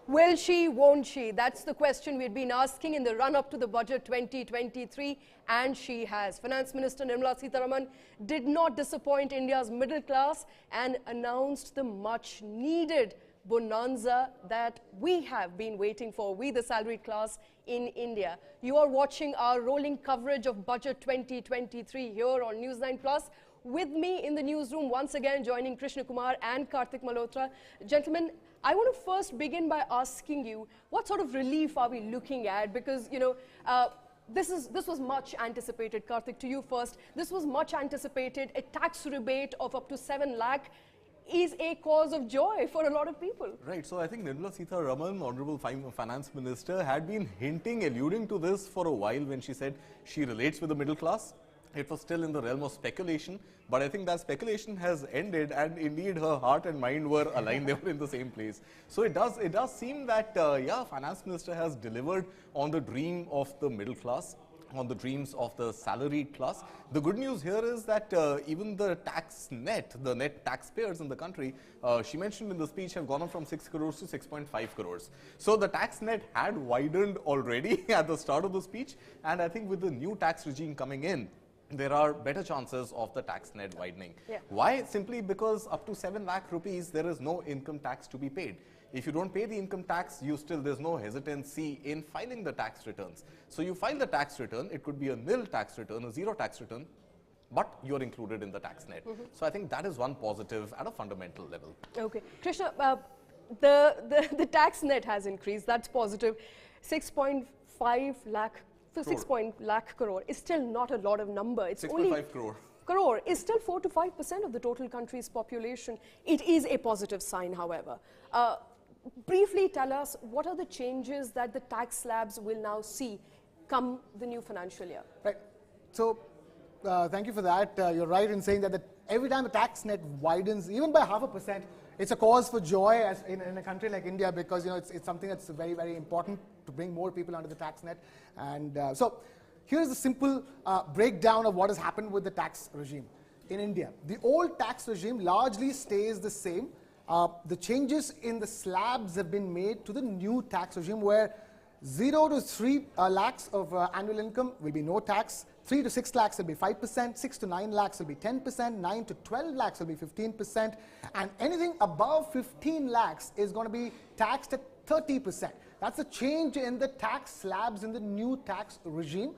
Will she, won't she? That's the question we've been asking in the run-up to the budget 2023, and she has. Finance Minister Nirmala Sitharaman did not disappoint India's middle class and announced the much-needed bonanza that we have been waiting for, we the salaried class in India. You are watching our rolling coverage of Budget 2023 here on News 9 Plus. With me in the newsroom once again joining Krishna Kumar and Karthik Malhotra. Gentlemen, I want to first begin by asking you, what sort of relief are we looking at? Because, you know, this was much anticipated. Karthik, to you first. This was much anticipated. A tax rebate of up to 7 lakh is a cause of joy for a lot of people. Right. So I think Nirmala Sitharaman, Honorable Finance Minister, had been alluding to this for a while when she said she relates with the middle class. It was still in the realm of speculation, but I think that speculation has ended, and indeed her heart and mind were aligned. They were in the same place. So it does seem that, yeah, Finance Minister has delivered on the dream of the middle class, on the dreams of the salaried class. The good news here is that even the net taxpayers in the country, she mentioned in the speech, have gone up from 6 crores to 6.5 crores. So the tax net had widened already at the start of the speech, and I think with the new tax regime coming in, there are better chances of the tax net widening. Yeah. Why? Simply because up to 7 lakh rupees, there is no income tax to be paid. If you don't pay the income tax, there's no hesitancy in filing the tax returns. So you file the tax return, it could be a nil tax return, a zero tax return, but you're included in the tax net. So I think that is one positive at a fundamental level. Okay. Krishna, the tax net has increased, that's positive. 6.5 lakh. 6 lakh crore is still not a lot of number. It's 6.5 crore is still 4 to 5% of the total country's population. It is a positive sign, however. Briefly tell us, what are the changes that the tax slabs will now see come the new financial year? Right. So, thank you for that. You're right in saying that every time the tax net widens, even by 0.5%, it's a cause for joy as in a country like India, because you know it's something that's very, very important to bring more people under the tax net. And so here's a simple breakdown of what has happened with the tax regime in India. The old tax regime largely stays the same. The changes in the slabs have been made to the new tax regime, where 0 to 3 lakhs of annual income will be no tax, 3 to 6 lakhs will be 5%, 6 to 9 lakhs will be 10%, 9 to 12 lakhs will be 15%, and anything above 15 lakhs is going to be taxed at 30%. That's a change in the tax slabs in the new tax regime.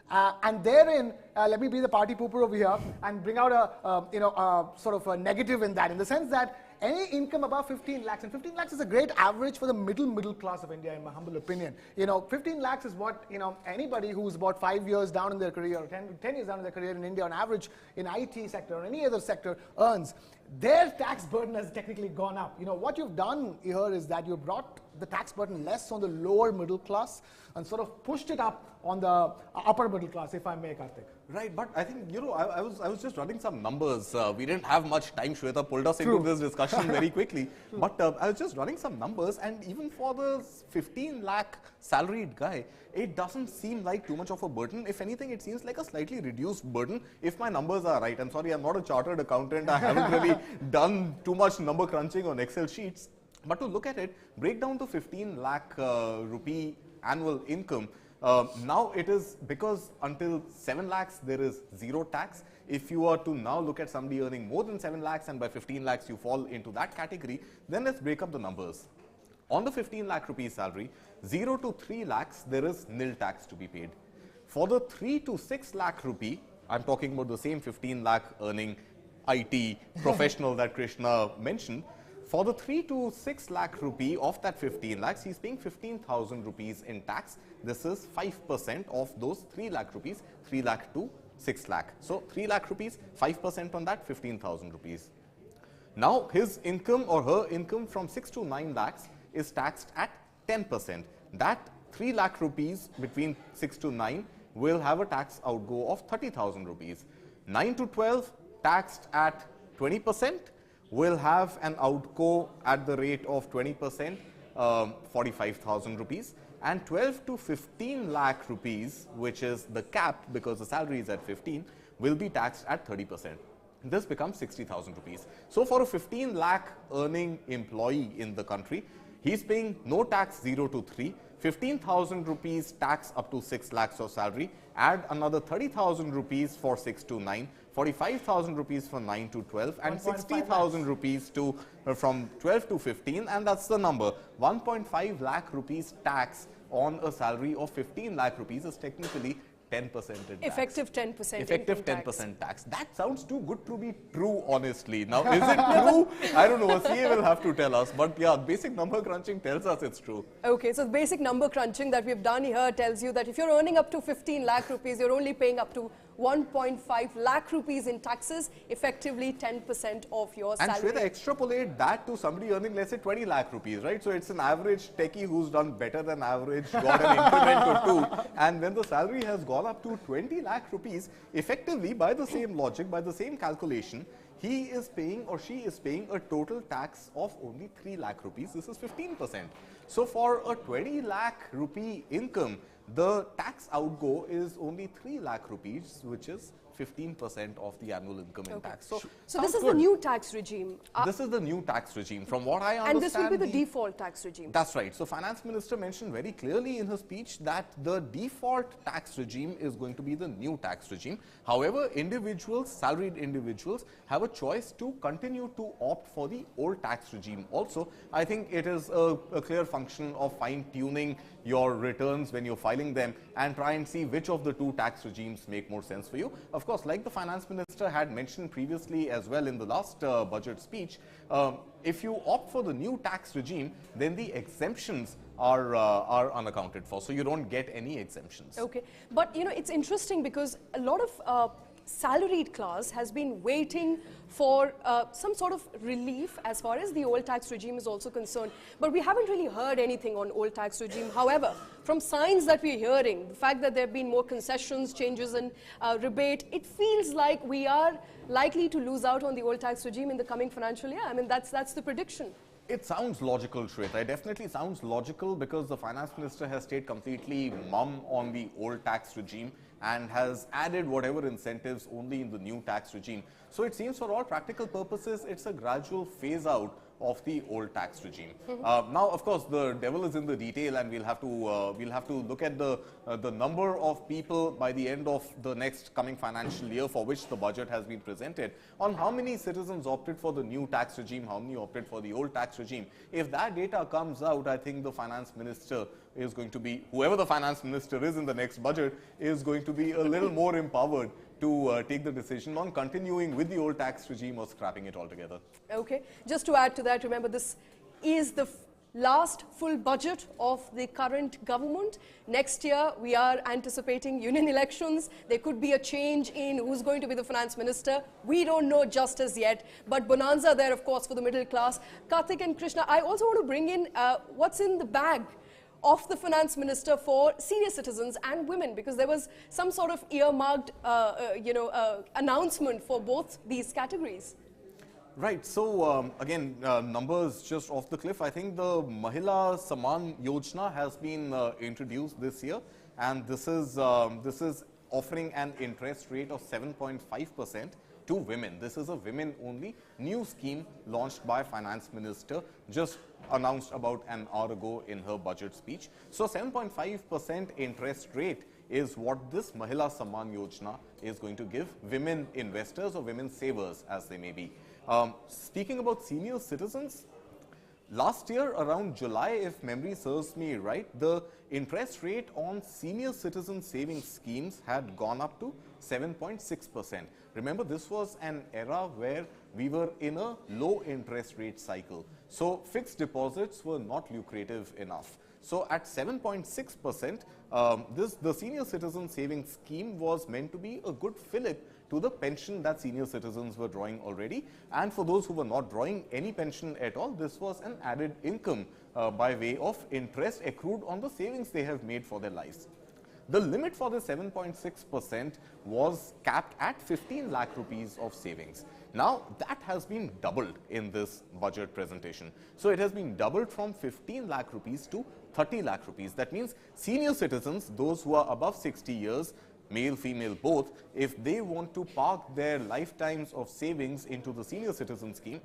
And therein, let me be the party pooper over here and bring out a sort of a negative in that, in the sense that any income above 15 lakhs, and 15 lakhs is a great average for the middle class of India, in my humble opinion. You know, 15 lakhs is what, you know, anybody who's about 5 years down in their career, or 10 years down in their career in India on average in IT sector or any other sector earns. Their tax burden has technically gone up. You know, what you've done here is that you've brought the tax burden less on the lower middle class and sort of pushed it up on the upper middle class, if I may, Karthik. Right, but I think, you know, I was just running some numbers. We didn't have much time. Shweta pulled us into this discussion very quickly. But I was just running some numbers, and even for the 15 lakh salaried guy, it doesn't seem like too much of a burden. If anything, it seems like a slightly reduced burden, if my numbers are right. I'm sorry, I'm not a chartered accountant. I haven't really done too much number crunching on Excel sheets. But to look at it, break down to 15 lakh rupee annual income. Now it is, because until 7 lakhs there is zero tax. If you are to now look at somebody earning more than 7 lakhs and by 15 lakhs you fall into that category, then let's break up the numbers. On the 15 lakh rupees salary, 0 to 3 lakhs there is nil tax to be paid. For the 3 to 6 lakh rupee, I'm talking about the same 15 lakh earning IT professional that Krishna mentioned. For the 3 to 6 lakh rupee of that 15 lakhs, he's paying 15,000 rupees in tax. This is 5% of those 3 lakh rupees, 3 lakh to 6 lakh. So 3 lakh rupees, 5% on that, 15,000 rupees. Now his income or her income from 6 to 9 lakhs is taxed at 10%. That 3 lakh rupees between 6 to 9 will have a tax outgo of 30,000 rupees. 9 to 12 taxed at 20%. Will have an outgo at the rate of 20%, 45,000 rupees, and 12 to 15 lakh rupees, which is the cap because the salary is at 15, will be taxed at 30%. This becomes 60,000 rupees. So for a 15 lakh earning employee in the country, He's paying no tax 0 to 3, 15,000 rupees tax up to 6 lakhs of salary, add another 30,000 rupees for 6 to 9, 45,000 rupees for 9 to 12, and 60,000 rupees to from 12 to 15, and that's the number. 1.5 lakh rupees tax on a salary of 15 lakh rupees is technically 10% in tax. Effective 10%. Effective 10% tax. That sounds too good to be true, honestly. Now, is it true? I don't know. A CA will have to tell us. But yeah, basic number crunching tells us it's true. Okay, so the basic number crunching that we've done here tells you that if you're earning up to 15 lakh rupees, you're only paying up to 1.5 lakh rupees in taxes, effectively 10% of your salary. And Shweta, extrapolate that to somebody earning, let's say, 20 lakh rupees, right? So it's an average techie who's done better than average, got an increment or 2. And when the salary has gone up to 20 lakh rupees, effectively, by the same logic, by the same calculation, he is paying or she is paying a total tax of only 3 lakh rupees. This is 15%. So for a 20 lakh rupee income, the tax outgo is only 3 lakh rupees, which is 15% of the annual income in tax. So this is the new tax regime. This is the new tax regime. From what I understand, and this will be the default tax regime. That's right. So Finance Minister mentioned very clearly in his speech that the default tax regime is going to be the new tax regime. However, individuals, salaried individuals, have a choice to continue to opt for the old tax regime also. I think it is a clear function of fine-tuning your returns when you're filing them and try and see which of the two tax regimes make more sense for you. Of course, like the Finance Minister had mentioned previously as well in the last budget speech, if you opt for the new tax regime, then the exemptions are unaccounted for. So you don't get any exemptions. Okay. But, you know, it's interesting because a lot of salaried class has been waiting for some sort of relief as far as the old tax regime is also concerned. But we haven't really heard anything on old tax regime. However, from signs that we're hearing, the fact that there have been more concessions, changes in rebate, it feels like we are likely to lose out on the old tax regime in the coming financial year. I mean, that's the prediction. It sounds logical, Shweta. It definitely sounds logical because the Finance Minister has stayed completely mum on the old tax regime and has added whatever incentives only in the new tax regime. So it seems for all practical purposes, it's a gradual phase out of the old tax regime. Now, of course, the devil is in the detail, and we'll have to look at the number of people by the end of the next coming financial year for which the budget has been presented on how many citizens opted for the new tax regime, how many opted for the old tax regime. If that data comes out, I think the Finance Minister is going to be, whoever the Finance Minister is in the next budget, is going to be a little more empowered to take the decision on continuing with the old tax regime or scrapping it altogether. Okay. Just to add to that, remember this is the last full budget of the current government. Next year, we are anticipating union elections. There could be a change in who's going to be the finance minister. We don't know just as yet, but bonanza there, of course, for the middle class. Karthik and Krishna, I also want to bring in what's in the bag of the finance minister for senior citizens and women, because there was some sort of earmarked, announcement for both these categories. Right. So again, numbers just off the cliff. I think the Mahila Saman Yojana has been introduced this year, and this is offering an interest rate of 7.5% to women. This is a women-only new scheme launched by Finance Minister, just announced about an hour ago in her budget speech. So 7.5% interest rate is what this Mahila Samman Yojana is going to give women investors or women savers, as they may be. Speaking about senior citizens, last year around July, if memory serves me right, the interest rate on senior citizen savings schemes had gone up to 7.6%. Remember, this was an era where we were in a low interest rate cycle. So fixed deposits were not lucrative enough. So at 7.6%, the senior citizen savings scheme was meant to be a good fillip to the pension that senior citizens were drawing already. And for those who were not drawing any pension at all, this was an added income by way of interest accrued on the savings they have made for their lives. The limit for the 7.6% was capped at 15 lakh rupees of savings. Now, that has been doubled in this budget presentation. So it has been doubled from 15 lakh rupees to 30 lakh rupees. That means senior citizens, those who are above 60 years, male, female, both, if they want to park their lifetimes of savings into the senior citizen scheme,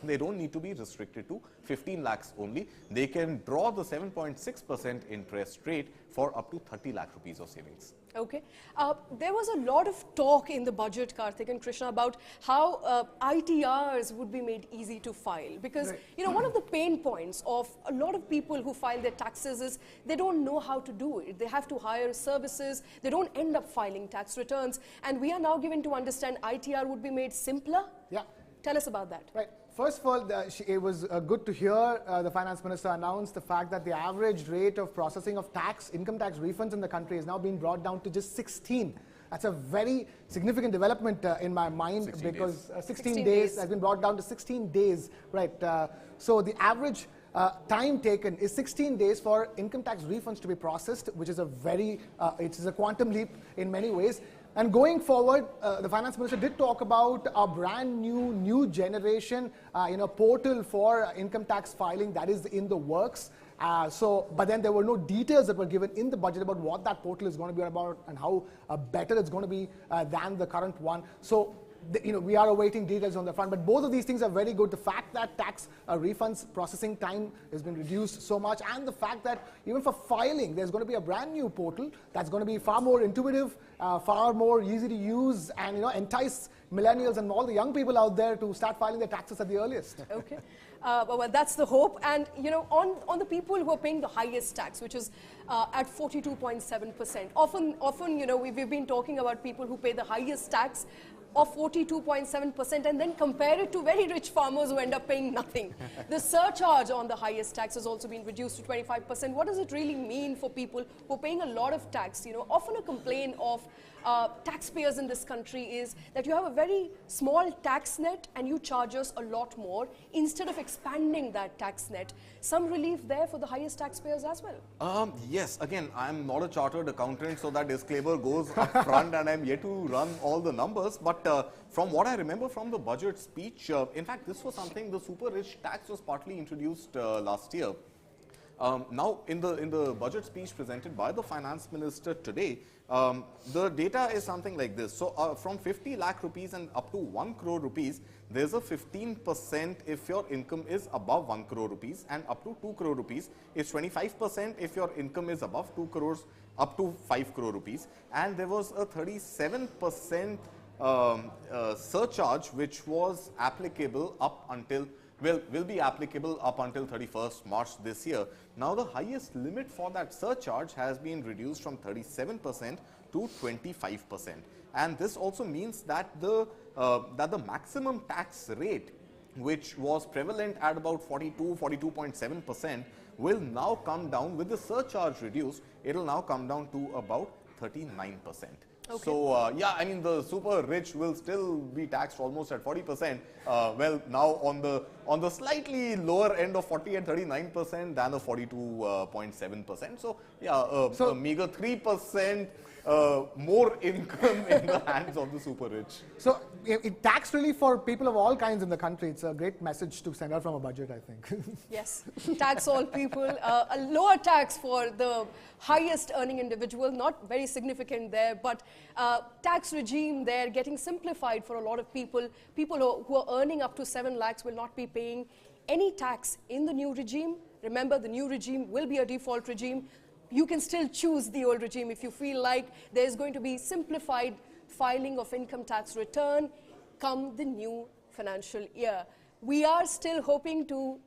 they don't need to be restricted to 15 lakhs only. They can draw the 7.6% interest rate for up to 30 lakh rupees of savings. Okay. There was a lot of talk in the budget, Karthik and Krishna, about how ITRs would be made easy to file. Because, you know, one of the pain points of a lot of people who file their taxes is they don't know how to do it. They have to hire services. They don't end up filing tax returns. And we are now given to understand ITR would be made simpler. Yeah. Tell us about that. Right. First of all, it was good to hear the finance minister announce the fact that the average rate of processing of income tax refunds in the country is now being brought down to just 16. That's a very significant development in my mind, because 16 days has been brought down to 16 days. Right. So the average time taken is 16 days for income tax refunds to be processed, which is a it is a quantum leap in many ways. And going forward, the finance minister did talk about a brand new generation, portal for income tax filing that is in the works. But then there were no details that were given in the budget about what that portal is going to be about and how better it's going to be than the current one. So, we are awaiting details on the front, but both of these things are very good. The fact that tax refunds processing time has been reduced so much, and the fact that even for filing, there's going to be a brand new portal that's going to be far more intuitive, far more easy to use, and entice millennials and all the young people out there to start filing their taxes at the earliest. Okay. Well, that's the hope. And, on the people who are paying the highest tax, which is at 42.7%, often, we've been talking about people who pay the highest tax of 42.7% and then compare it to very rich farmers who end up paying nothing. The surcharge on the highest tax has also been reduced to 25%. What does it really mean for people who are paying a lot of tax? Often a complaint of taxpayers in this country is that you have a very small tax net and you charge us a lot more instead of expanding that tax net. Some relief there for the highest taxpayers as well. Yes, again, I'm not a chartered accountant, so that disclaimer goes up front, and I'm yet to run all the numbers. But from what I remember from the budget speech, in fact, this was something, the super rich tax was partly introduced last year. Now, in the budget speech presented by the finance minister today, the data is something like this. So, from 50 lakh rupees and up to 1 crore rupees, there's a 15% if your income is above 1 crore rupees, and up to 2 crore rupees is 25% if your income is above 2 crores up to 5 crore rupees. And there was a 37% surcharge which was applicable up until will be applicable up until 31st March this year. Now, the highest limit for that surcharge has been reduced from 37% to 25%. And this also means that the maximum tax rate, which was prevalent at about 42.7%, will now come down with the surcharge reduced. It will now come down to about 39%. Okay. So, yeah, I mean, the super rich will still be taxed almost at 40%. Well, now on the slightly lower end of 40 and 39% than the 42.7%. So, yeah, a meager 3% more income in the hands of the super rich. So, tax relief for people of all kinds in the country, it's a great message to send out from a budget, I think. Yes, tax all people. A lower tax for the highest earning individual, not very significant there, but tax regime there getting simplified for a lot of people. People who are earning up to 7 lakhs will not be paying any tax in the new regime. Remember, the new regime will be a default regime. You can still choose the old regime if you feel like there's going to be simplified filing of income tax return come the new financial year. We are still hoping to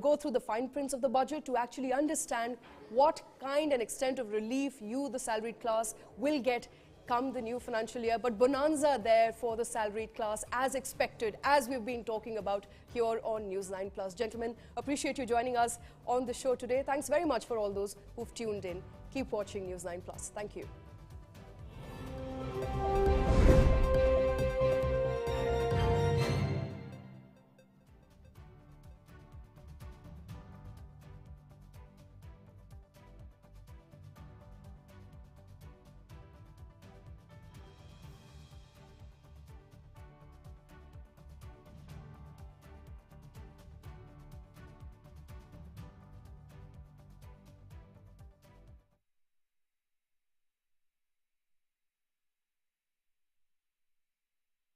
go through the fine prints of the budget to actually understand what kind and extent of relief you, the salaried class, will get come the new financial year. But bonanza there for the salaried class as expected, as we've been talking about here on News 9 Plus. Gentlemen, appreciate you joining us on the show today. Thanks very much for all those who've tuned in. Keep watching News 9 Plus. Thank you.